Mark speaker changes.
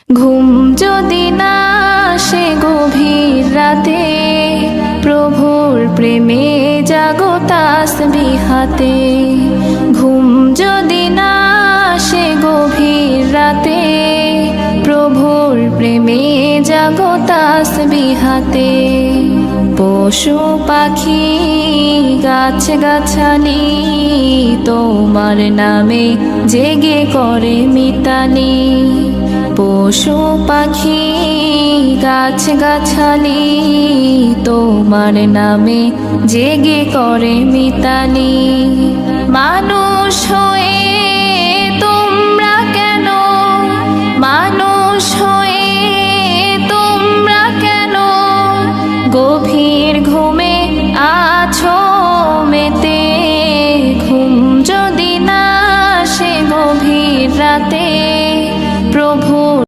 Speaker 1: ঘুম যদি না আসে গভীর রাতে, প্রভুর প্রেমে জাগো তাসবিহ হাতে। ঘুম যদি না আসে গভীর রাতে, প্রভুর প্রেমে জাগো তাসবিহ হাতে। পশু পাখি গাছ গাছালি তোমার নামে জেগে করে মিতালি। পশু পাখি গাছ গাছালি তোমার নামে জেগে করে মিতালি। মানুষ হয়ে